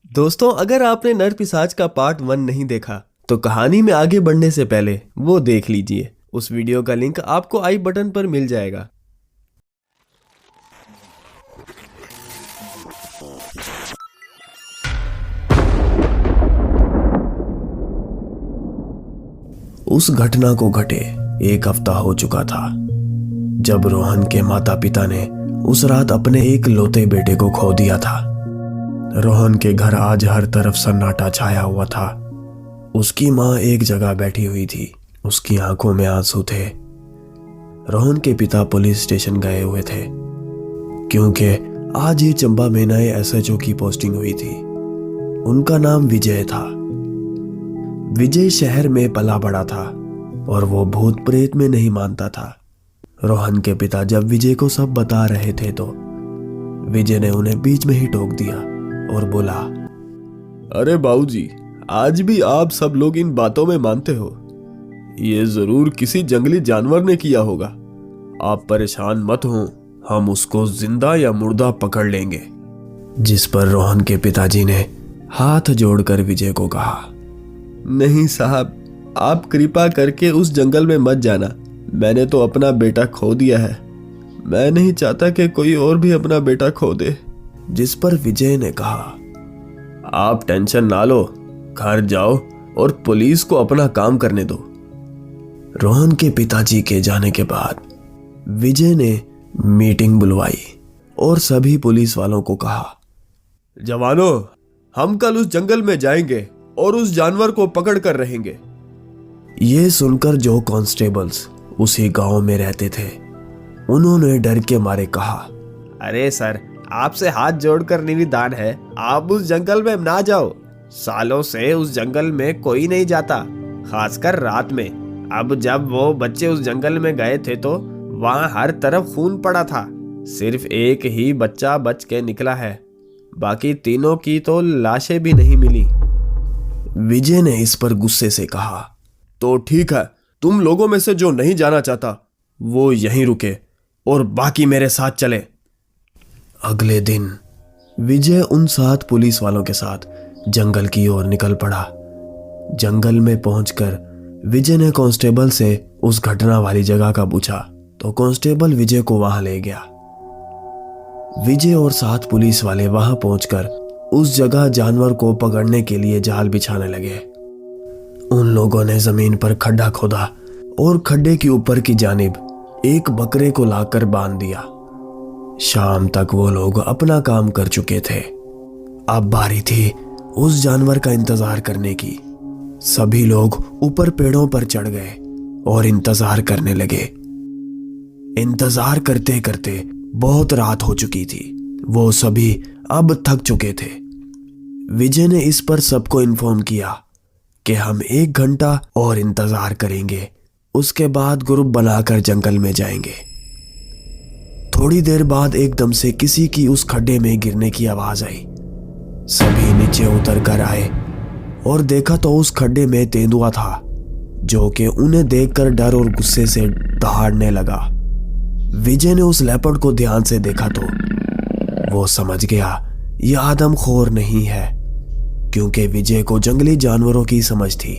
दोस्तों, अगर आपने नरपिशाच का पार्ट 1 नहीं देखा तो कहानी में आगे बढ़ने से पहले वो देख लीजिए। उस वीडियो का लिंक आपको आई बटन पर मिल जाएगा। उस घटना को घटे 1 हफ्ता हो चुका था जब रोहन के माता पिता ने उस रात अपने एक लौते बेटे को खो दिया था। रोहन के घर आज हर तरफ सन्नाटा छाया हुआ था। उसकी माँ एक जगह बैठी हुई थी, उसकी आंखों में आंसू थे। रोहन के पिता पुलिस स्टेशन गए हुए थे क्योंकि आज ही चंबा में नए एसएचओ की पोस्टिंग हुई थी। उनका नाम विजय था। विजय शहर में पला बड़ा था और वो भूत प्रेत में नहीं मानता था। रोहन के पिता जब विजय को सब बता रहे थे तो विजय ने उन्हें बीच में ही टोक दिया और बोला, अरे बाबूजी, आज भी आप सब लोग इन बातों में मानते हो? ये जरूर किसी जंगली जानवर ने किया होगा। आप परेशान मत हो, हम उसको जिंदा या मुर्दा पकड़ लेंगे। जिस पर रोहन के पिताजी ने हाथ जोड़कर विजय को कहा, नहीं साहब, आप कृपा करके उस जंगल में मत जाना। मैंने तो अपना बेटा खो दिया है। मैं नहीं चाहता कि कोई और भी अपना बेटा खो दे। जिस पर विजय ने कहा, आप टेंशन ना लो, घर जाओ और पुलिस को अपना काम करने दो। रोहन के पिताजी के जाने के बाद विजय ने मीटिंग बुलवाई और सभी पुलिस वालों को कहा, जवानों, हम कल उस जंगल में जाएंगे और उस जानवर को पकड़ कर रहेंगे। ये सुनकर जो कांस्टेबल्स उसी गांव में रहते थे उन्होंने डर के मारे कहा, अरे सर, आपसे हाथ जोड़कर निवेदन है, आप उस जंगल में ना जाओ। सालों से उस जंगल में कोई नहीं जाता, खासकर रात में। अब जब वो बच्चे उस जंगल में गए थे तो वहां हर तरफ खून पड़ा था। सिर्फ एक ही बच्चा बच के निकला है, बाकी तीनों की तो लाशें भी नहीं मिली। विजय ने इस पर गुस्से से कहा, तो ठीक है, तुम लोगों में से जो नहीं जाना चाहता वो यहीं रुके और बाकी मेरे साथ चले। अगले दिन विजय उन 7 पुलिस वालों के साथ जंगल की ओर निकल पड़ा। जंगल में पहुंचकर विजय ने कांस्टेबल से उस घटना वाली जगह का पूछा तो कांस्टेबल विजय को वहां ले गया। विजय और 7 पुलिस वाले वहां पहुंचकर उस जगह जानवर को पकड़ने के लिए जाल बिछाने लगे। उन लोगों ने जमीन पर खड्डा खोदा और खड्डे के ऊपर की जानिब एक बकरे को लाकर बांध दिया। शाम तक वो लोग अपना काम कर चुके थे। अब बारी थी उस जानवर का इंतजार करने की। सभी लोग ऊपर पेड़ों पर चढ़ गए और इंतजार करने लगे। इंतजार करते करते बहुत रात हो चुकी थी। वो सभी अब थक चुके थे। विजय ने इस पर सबको इन्फॉर्म किया कि हम 1 घंटा और इंतजार करेंगे, उसके बाद ग्रुप बनाकर जंगल में जाएंगे। थोड़ी देर बाद एकदम से किसी की उस खड्डे में गिरने की आवाज आई। सभी नीचे उतर कर आए और देखा तो उस खड्डे में तेंदुआ था, जो कि उन्हें देखकर डर और गुस्से से दहाड़ने लगा। विजय ने उस लेपर्ड को ध्यान से देखा तो वो समझ गया यह आदमखोर नहीं है, क्योंकि विजय को जंगली जानवरों की समझ थी।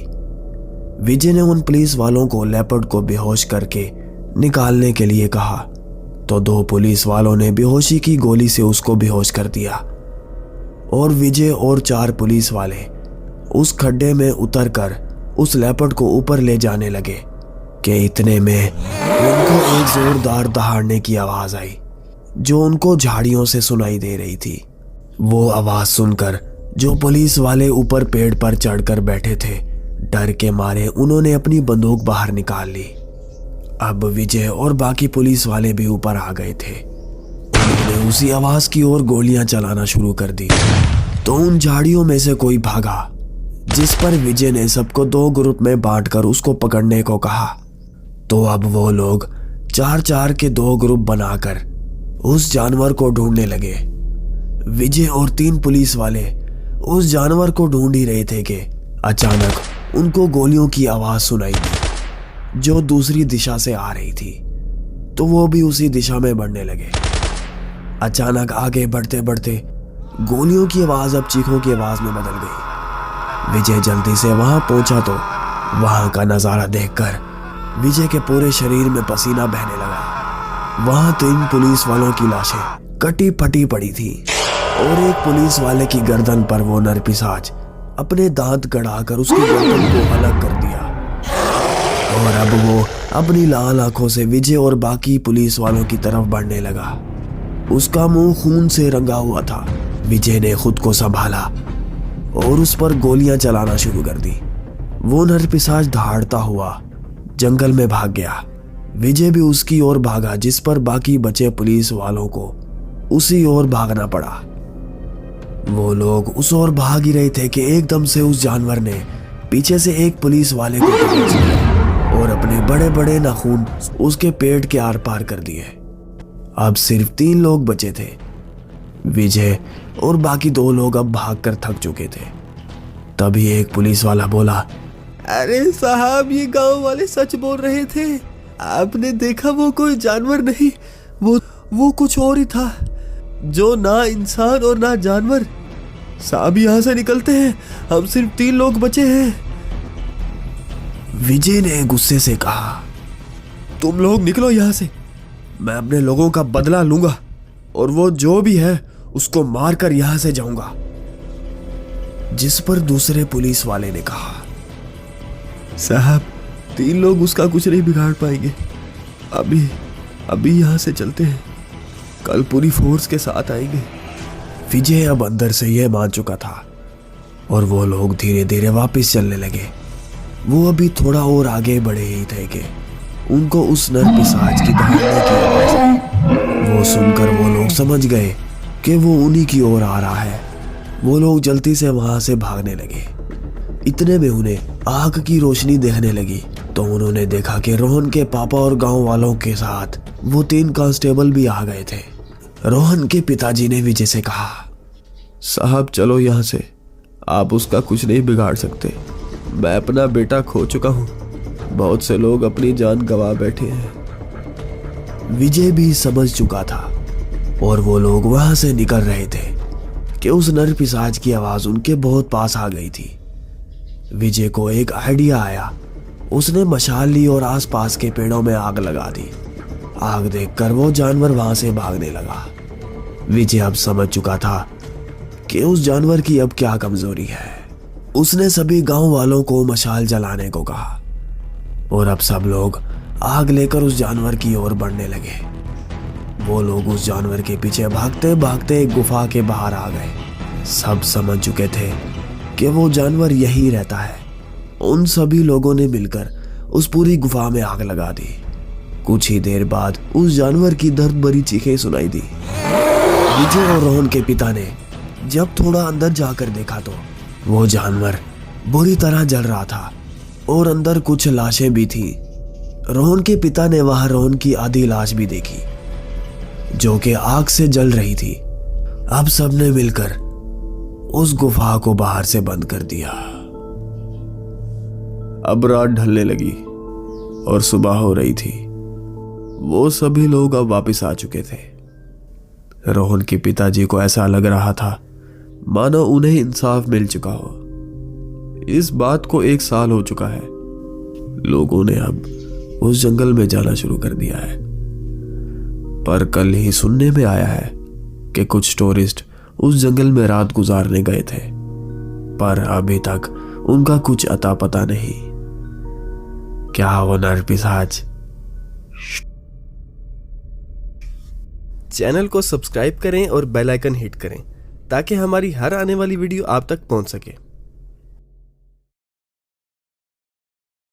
विजय ने उन पुलिस वालों को लेपर्ड को बेहोश करके निकालने के लिए कहा तो 2 पुलिस वालों ने बेहोशी की गोली से उसको बेहोश कर दिया और विजय और 4 पुलिस वाले उस खड्डे में उतरकर उस लेपर्ड को ऊपर ले जाने लगे कि इतने में उनको एक जोरदार दहाड़ने की आवाज आई, जो उनको झाड़ियों से सुनाई दे रही थी। वो आवाज सुनकर जो पुलिस वाले ऊपर पेड़ पर चढ़कर बैठे थे, डर के मारे उन्होंने अपनी बंदूक बाहर निकाल ली। अब विजय और बाकी पुलिस वाले भी ऊपर आ गए थे। उन्होंने उसी आवाज की ओर गोलियां चलाना शुरू कर दी तो उन झाड़ियों में से कोई भागा, जिस पर विजय ने सबको 2 ग्रुप में बांटकर उसको पकड़ने को कहा। तो अब वो लोग 4-4 के 2 ग्रुप बनाकर उस जानवर को ढूंढने लगे। विजय और 3 पुलिस वाले उस जानवर को ढूंढ ही रहे थे कि अचानक उनको गोलियों की आवाज सुनाई दी, जो दूसरी दिशा से आ रही थी। तो वो भी उसी दिशा में बढ़ने लगे। अचानक आगे बढ़ते बढ़ते गोलियों की आवाज अब चीखों की आवाज में बदल गई। विजय जल्दी से वहां पहुंचा तो वहां का नजारा देखकर विजय के पूरे शरीर में पसीना बहने लगा। वहां 3 पुलिस वालों की लाशें कटी फटी पड़ी थी और एक पुलिस वाले की गर्दन पर वो नरपिशाच अपने दांत गड़ाकर उसकी गर्दन को अलग कर दिया और अब वो अपनी लाल आंखों से विजय और बाकी पुलिस वालों की तरफ बढ़ने लगा। उसका मुंह खून से रंगा हुआ था। विजय ने खुद को संभाला और उस पर गोलियां चलाना शुरू कर दी। वो नरपिशाच दहाड़ता हुआ जंगल में भाग गया। विजय भी उसकी ओर भागा, जिस पर बाकी बचे पुलिस वालों को उसी ओर भागना पड़ा। वो लोग उस ओर भाग ही रहे थे कि एकदम से उस जानवर ने पीछे से एक पुलिस वाले को पकड़ लिया और अपने बड़े बड़े नाखून उसके पेट के आर पार कर दिए। अब सिर्फ 3 लोग बचे थे, विजय और बाकी 2 लोग अब भागकर थक चुके थे। तभी एक पुलिस वाला बोला, अरे साहब, ये गांव वाले सच बोल रहे थे। आपने देखा वो कोई जानवर नहीं, वो कुछ और ही था, जो ना इंसान और ना जानवर। साहब यहां से निकलते हैं, हम सिर्फ 3 लोग बचे हैं। विजय ने गुस्से से कहा, तुम लोग निकलो यहां से, मैं अपने लोगों का बदला लूंगा और वो जो भी है उसको मारकर यहां से जाऊंगा। जिस पर दूसरे पुलिस वाले ने कहा, साहब 3 लोग उसका कुछ नहीं बिगाड़ पाएंगे। अभी यहां से चलते हैं, कल पूरी फोर्स के साथ आएंगे। विजय अब अंदर से यह मान चुका था और वो लोग धीरे धीरे वापस चलने लगे। वो अभी थोड़ा और आगे बढ़े ही थे कि उनको उस नरपिशाच की दहाड़ने की आवाज आई। वो सुनकर वो लोग समझ गए कि वो उन्हीं की ओर आ रहा है। वो लोग जल्दी से वहां से भागने लगे। इतने में उन्हें आग की रोशनी दिखने लगी तो उन्होंने देखा कि रोहन के पापा और गांव वालों के साथ वो 3 कांस्टेबल भी आ गए थे। रोहन के पिताजी ने विजय से कहा, साहब चलो यहां से, आप उसका कुछ नहीं बिगाड़ सकते। मैं अपना बेटा खो चुका हूं, बहुत से लोग अपनी जान गंवा बैठे हैं। विजय भी समझ चुका था और वो लोग वहां से निकल रहे थे कि उस नरपिशाच की आवाज उनके बहुत पास आ गई थी। विजय को एक आइडिया आया। उसने मशाल ली और आसपास के पेड़ों में आग लगा दी। आग देखकर वो जानवर वहां से भागने लगा। विजय अब समझ चुका था कि उस जानवर की अब क्या कमजोरी है। उसने सभी गांव वालों को मशाल जलाने को कहा और अब सब लोग आग लेकर उस जानवर की ओर बढ़ने लगे। वो लोग उस जानवर के पीछे भागते भागते एक गुफा के बाहर आ गए। सब समझ चुके थे कि वो जानवर यही रहता है। उन सभी लोगों ने मिलकर उस पूरी गुफा में आग लगा दी। कुछ ही देर बाद उस जानवर की दर्द भरी चीखें सुनाई दी। विजय और रोहन के पिता ने जब थोड़ा अंदर जाकर देखा तो वो जानवर बुरी तरह जल रहा था और अंदर कुछ लाशें भी थी। रोहन के पिता ने वहां रोहन की आधी लाश भी देखी जो कि आग से जल रही थी। अब सबने मिलकर उस गुफा को बाहर से बंद कर दिया। अब रात ढलने लगी और सुबह हो रही थी। वो सभी लोग अब वापस आ चुके थे। रोहन के पिताजी को ऐसा लग रहा था मानो उन्हें इंसाफ मिल चुका हो। इस बात को 1 साल हो चुका है। लोगों ने अब उस जंगल में जाना शुरू कर दिया है, पर कल ही सुनने में आया है कि कुछ टूरिस्ट उस जंगल में रात गुजारने गए थे, पर अभी तक उनका कुछ अता पता नहीं। क्या वो नरपिशाच? चैनल को सब्सक्राइब करें और बेल आइकन हिट करें ताकि हमारी हर आने वाली वीडियो आप तक पहुंच सके।